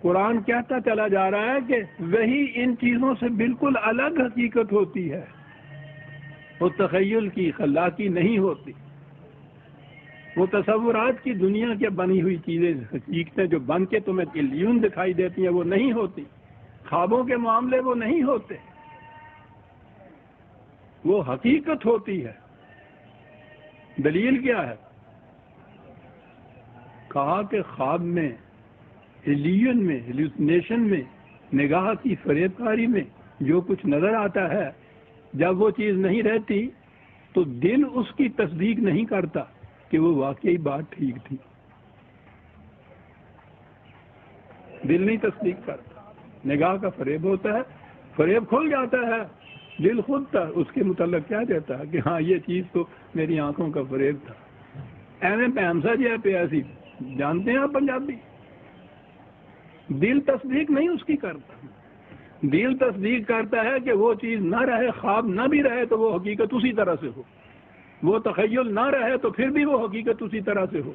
قرآن کہتا چلا جا رہا ہے کہ وہی ان چیزوں سے بالکل الگ حقیقت ہوتی ہے، وہ تخیل کی، خلاقی نہیں ہوتی، وہ تصورات کی دنیا کے بنی ہوئی چیزیں، حقیقتیں جو بن کے تمہیں علیون دکھائی دیتی ہیں وہ نہیں ہوتی، خوابوں کے معاملے وہ نہیں ہوتے، وہ حقیقت ہوتی ہے۔ دلیل کیا ہے؟ کہا کہ خواب میں، ایلین میں، ہیلوسینیشن میں، نگاہ کی فریب کاری میں جو کچھ نظر آتا ہے، جب وہ چیز نہیں رہتی تو دل اس کی تصدیق نہیں کرتا کہ وہ واقعی بات ٹھیک تھی، دل نہیں تصدیق کرتا، نگاہ کا فریب ہوتا ہے، فریب کھل جاتا ہے، دل خود تھا اس کے متعلق کیا دیتا ہے کہ ہاں یہ چیز تو میری آنکھوں کا فریب تھا۔ ایویں پیمسا جی پہ ایسی جانتے ہیں آپ پنجابی، دل تصدیق نہیں اس کی کرتا، دل تصدیق کرتا ہے کہ وہ چیز نہ رہے، خواب نہ بھی رہے تو وہ حقیقت اسی طرح سے ہو، وہ تخیل نہ رہے تو پھر بھی وہ حقیقت اسی طرح سے ہو،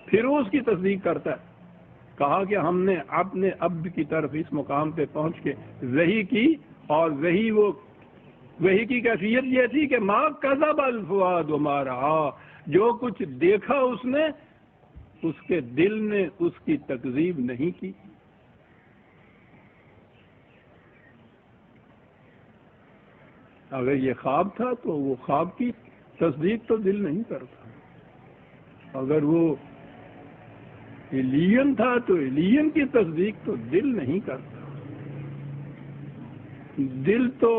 پھر وہ اس کی تصدیق کرتا ہے۔ کہا کہ ہم نے اپنے اب کی طرف اس مقام پہ پہنچ کے وحی کی، اور وحی کی کیفیت یہ تھی کہ ما کذب الفؤاد وما رأى، جو کچھ دیکھا اس نے، اس کے دل نے اس کی تکذیب نہیں کی۔ اگر یہ خواب تھا تو وہ خواب کی تصدیق تو دل نہیں کرتا، اگر وہ ایلین تھا تو ایلین کی تصدیق تو دل نہیں کرتا، دل تو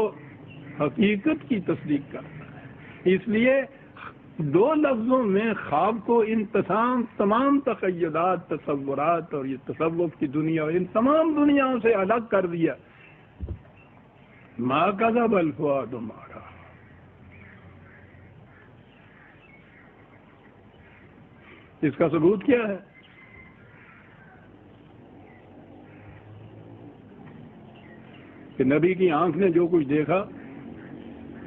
حقیقت کی تصدیق کرتا ہے۔ اس لیے دو لفظوں میں خواب کو ان تمام تخیلات، تصورات اور یہ تصوف کی دنیا اور ان تمام دنیاؤں سے الگ کر دیا۔ ما کذب الفؤاد ما رأى۔ اس کا ثبوت کیا ہے؟ کہ نبی کی آنکھ نے جو کچھ دیکھا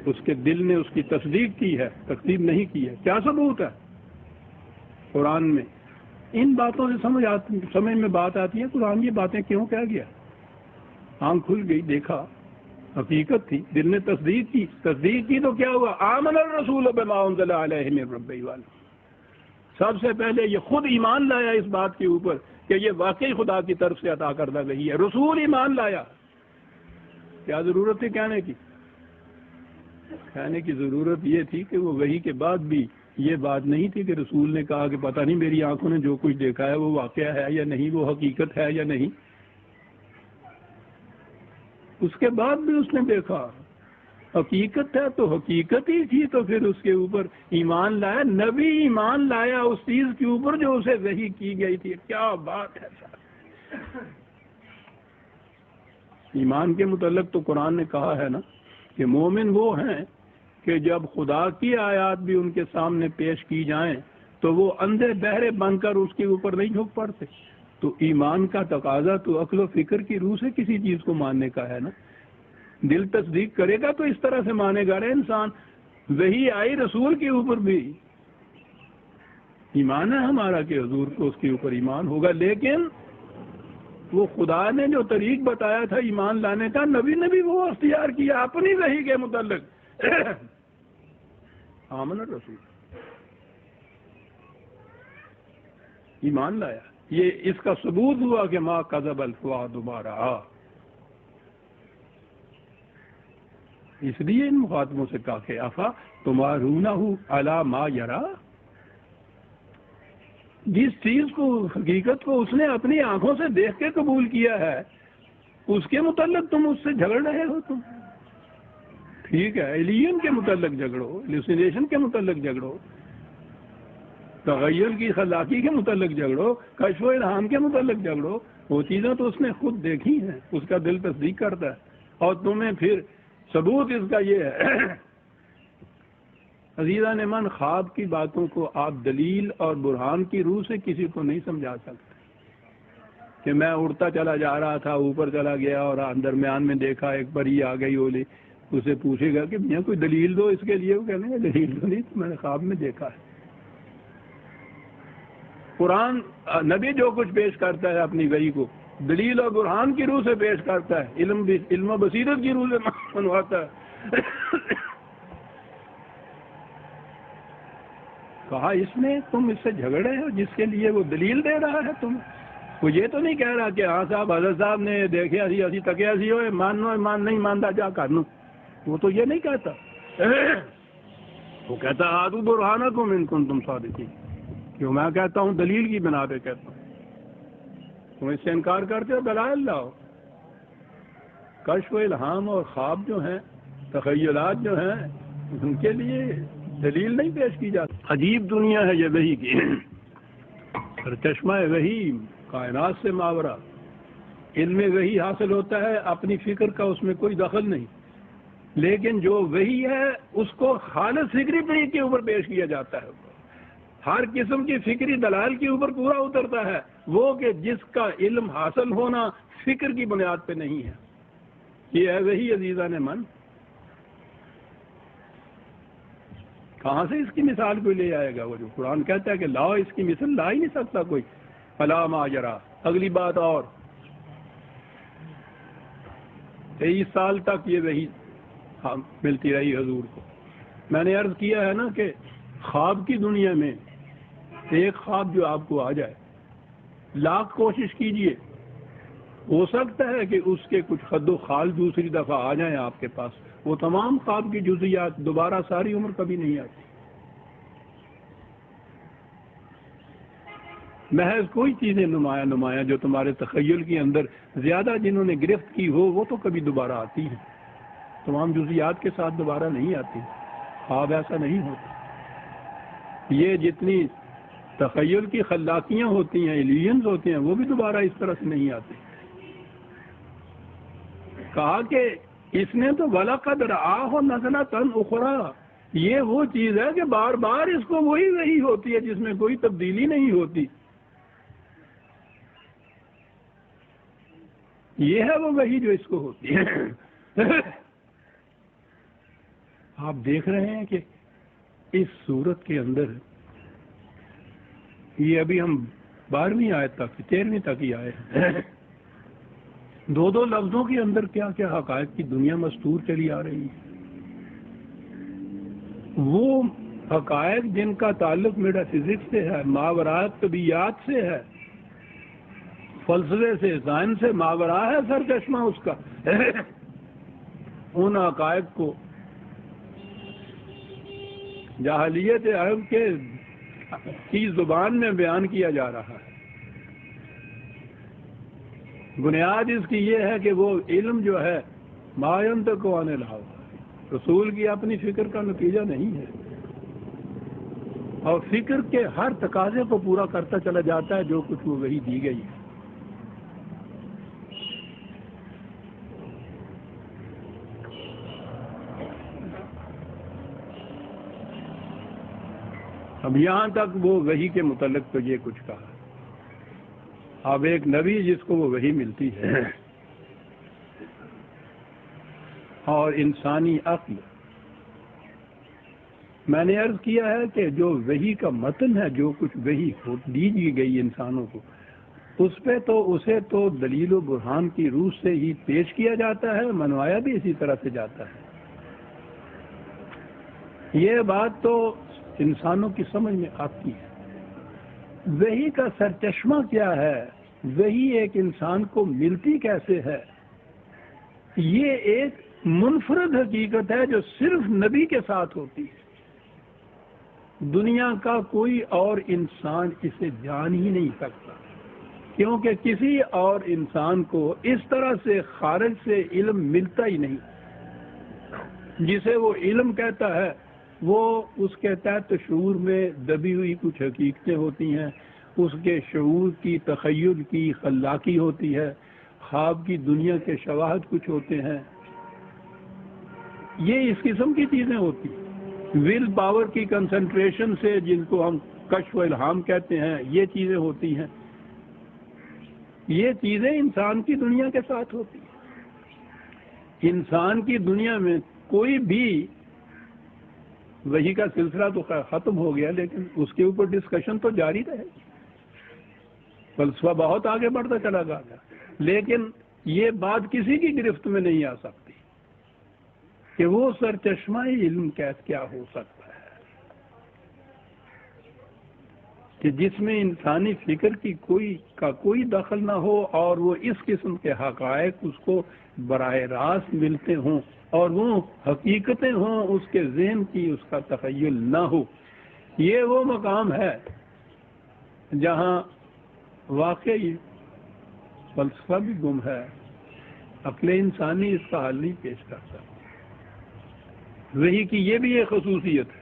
اس کے دل نے اس کی تصدیق کی ہے، تکذیب نہیں کی ہے۔ کیا ثبوت ہے؟ قرآن میں ان باتوں سے سمجھ میں بات آتی ہے قرآن یہ باتیں کیوں کہہ گیا۔ آنکھ کھل گئی، دیکھا، حقیقت تھی، دل نے تصدیق کی تو کیا ہوا؟ آمن الرسول بما انزل علیہ من ربہ والعالمین۔ سب سے پہلے یہ خود ایمان لایا اس بات کے اوپر کہ یہ واقعی خدا کی طرف سے عطا کردہ وحی ہے، رسول ایمان لایا۔ کیا ضرورت تھی کہنے کی؟ کہنے کی ضرورت یہ تھی کہ وہ وحی کے بعد بھی یہ بات نہیں تھی کہ رسول نے کہا کہ پتہ نہیں میری آنکھوں نے جو کچھ دیکھا ہے وہ واقعہ ہے یا نہیں، وہ حقیقت ہے یا نہیں۔ اس کے بعد بھی اس نے دیکھا، حقیقت ہے تو حقیقت ہی تھی، تو پھر اس کے اوپر ایمان لایا، نبی ایمان لایا اس چیز کے اوپر جو اسے وحی کی گئی تھی۔ کیا بات ہے صاحب! ایمان کے متعلق تو قرآن نے کہا ہے نا کہ مومن وہ ہیں کہ جب خدا کی آیات بھی ان کے سامنے پیش کی جائیں تو وہ اندھے بہرے بن کر اس کے اوپر نہیں جھک پڑتے۔ تو ایمان کا تقاضا تو عقل و فکر کی روح سے کسی چیز کو ماننے کا ہے نا، دل تصدیق کرے گا تو اس طرح سے مانے گا رہے انسان۔ وہی آئی رسول کے اوپر بھی ایمان ہے ہمارا کہ حضور کو اس کے اوپر ایمان ہوگا، لیکن وہ خدا نے جو طریق بتایا تھا ایمان لانے کا، نبی نے بھی وہ اختیار کیا اپنی وحی کے متعلق۔ آمن الرسول، ایمان لایا، یہ اس کا ثبوت ہوا کہ ما کذب الفؤاد ما رأى۔ اس لیے ان مخاطبوں سے کہا کہ افا تمارونہ علی ما یرا، جس چیز کو، حقیقت کو اس نے اپنی آنکھوں سے دیکھ کے قبول کیا ہے، اس کے متعلق تم اس سے جھگڑ رہے ہو۔ تم ٹھیک ہے، ایلین کے متعلق جھگڑو، ہیلوسینیشن کے متعلق جھگڑو، تغیر کی خلاقی کے متعلق جھگڑو، کشف و الہام کے متعلق جھگڑو، وہ چیزیں تو اس نے خود دیکھی ہیں، اس کا دل تصدیق کرتا ہے، اور تمہیں پھر ثبوت اس کا یہ ہے۔ عزیزان من، خواب کی باتوں کو آپ دلیل اور برہان کی روح سے کسی کو نہیں سمجھا سکتے کہ میں اڑتا چلا جا رہا تھا، اوپر چلا گیا اور درمیان میں دیکھا ایک پری آ گئی اولی، اسے پوچھے گا کہ میاں کوئی دلیل دو اس کے لیے، وہ کہنے گا دلیل تو نہیں، تو میں نے خواب میں دیکھا ہے۔ قرآن نبی جو کچھ پیش کرتا ہے اپنی وحی کو دلیل اور برہان کی روح سے پیش کرتا ہے، علم و بصیرت کی روح سے منواتا ہے۔ کہا اس میں تم اس سے جھگڑے ہو جس کے لیے وہ دلیل دے رہا ہے، تم وہ یہ تو نہیں کہہ رہا کہ ہاں صاحب حضرت صاحب نے دیکھے اسی تکیا سی ہوئے مانو مان نہیں مانتا جا کر لوں، وہ تو یہ نہیں کہتا۔ وہ کہتا آدو برہانکم ان کنتم صادقین، کیوں میں کہتا ہوں دلیل کی بنا پہ کہتا ہوں، تم اس سے انکار کرتے ہو دلائل لاؤ۔ کشف و الہام اور خواب جو ہیں، تخیلات جو ہیں، ان کے لیے دلیل نہیں پیش کی جاتی۔ عجیب دنیا ہے یہ وحی کی، سرچشمہ وحی، کائنات سے ماورا، علم وحی حاصل ہوتا ہے، اپنی فکر کا اس میں کوئی دخل نہیں، لیکن جو وحی ہے اس کو خالص فکری طریقے کے اوپر پیش کیا جاتا ہے، ہر قسم کی فکری دلائل کے اوپر پورا اترتا ہے، وہ کہ جس کا علم حاصل ہونا فکر کی بنیاد پہ نہیں ہے۔ یہ ہے وحی عزیزان من۔ کہاں سے اس کی مثال کوئی لے آئے گا؟ وہ جو قرآن کہتا ہے کہ لاؤ، اس کی مثال لا ہی نہیں سکتا کوئی۔ فلا ماجرا۔ اگلی بات اور 23 سال تک یہ وحی ملتی رہی حضور کو۔ میں نے عرض کیا ہے نا کہ خواب کی دنیا میں ایک خواب جو آپ کو آ جائے، لاکھ کوشش کیجئے، ہو سکتا ہے کہ اس کے کچھ خد و خال دوسری دفعہ آ جائیں آپ کے پاس، وہ تمام خواب کی جزیات دوبارہ ساری عمر کبھی نہیں آتی۔ محض کوئی چیزیں نمایاں جو تمہارے تخیل کے اندر زیادہ جنہوں نے گرفت کی ہو، وہ تو کبھی دوبارہ آتی ہیں، تمام جزیات کے ساتھ دوبارہ نہیں آتی۔ خواب ایسا نہیں ہوتا۔ یہ جتنی تخیل کی خلاقیاں ہوتی ہیں، ایلینز ہوتے ہیں، وہ بھی دوبارہ اس طرح سے نہیں آتے۔ کہا کہ اس نے تو وَلَقَدْ رَآهُ نَزْلَةً أُخْرَىٰ، یہ وہ چیز ہے کہ بار بار اس کو وہی ہوتی ہے، جس میں کوئی تبدیلی نہیں ہوتی۔ یہ ہے وہ وحی جو اس کو ہوتی ہے۔ آپ دیکھ رہے ہیں کہ اس صورت کے اندر یہ ابھی ہم 12ویں آیت تک 13ویں تک ہی آئے ہیں، دو لفظوں کے اندر کیا کیا حقائق کی دنیا مستور چلی آ رہی ہے۔ وہ حقائق جن کا تعلق میٹا فزکس سے ہے، ماورات طبیعیات سے ہے، فلسفے سے، سائنس سے ماورا ہے سرچشمہ اس کا، ان حقائق کو جاہلیت عرب کی زبان میں بیان کیا جا رہا ہے۔ بنیاد اس کی یہ ہے کہ وہ علم جو ہے ما ينطق عن الهوى، رسول کی اپنی فکر کا نتیجہ نہیں ہے، اور فکر کے ہر تقاضے کو پورا کرتا چلا جاتا ہے جو کچھ وہ وہی دی گئی ہے۔ اب یہاں تک وہ وحی کے متعلق تو یہ کچھ کہا۔ اب ایک نبی جس کو وہ وحی ملتی ہے اور انسانی عقل، میں نے عرض کیا ہے کہ جو وحی کا متن ہے، جو کچھ وحی دی گئی انسانوں کو، اس پہ تو اسے تو دلیل و برہان کی روح سے ہی پیش کیا جاتا ہے، منوایا بھی اسی طرح سے جاتا ہے۔ یہ بات تو انسانوں کی سمجھ میں آتی ہے۔ وحی کا سرچشمہ کیا ہے، وحی ایک انسان کو ملتی کیسے ہے، یہ ایک منفرد حقیقت ہے جو صرف نبی کے ساتھ ہوتی ہے۔ دنیا کا کوئی اور انسان اسے جان ہی نہیں سکتا، کیونکہ کسی اور انسان کو اس طرح سے خارج سے علم ملتا ہی نہیں۔ جسے وہ علم کہتا ہے وہ اس کے تحت شعور میں دبی ہوئی کچھ حقیقتیں ہوتی ہیں، اس کے شعور کی، تخیل کی خلاقی ہوتی ہے، خواب کی دنیا کے شواہد کچھ ہوتے ہیں، یہ اس قسم کی چیزیں ہوتی ہیں۔ ول پاور کی کنسنٹریشن سے، جن کو ہم کشف و الہام کہتے ہیں، یہ چیزیں ہوتی ہیں۔ یہ چیزیں انسان کی دنیا کے ساتھ ہوتی ہیں۔ انسان کی دنیا میں کوئی بھی وحی کا سلسلہ تو ختم ہو گیا، لیکن اس کے اوپر ڈسکشن تو جاری رہے گی۔ فلسفہ بہت آگے بڑھتا چلا گیا، لیکن یہ بات کسی کی گرفت میں نہیں آ سکتی کہ وہ سرچشمہ علم کیا ہو سکتا ہے کہ جس میں انسانی فکر کی کوئی دخل نہ ہو اور وہ اس قسم کے حقائق اس کو براہ راست ملتے ہوں اور وہ حقیقتیں ہوں، اس کے ذہن کی اس کا تخیل نہ ہو۔ یہ وہ مقام ہے جہاں واقعی فلسفہ بھی گم ہے، عقل انسانی اس کا حل نہیں پیش کر سکتی۔ وحی کی یہ بھی ایک خصوصیت ہے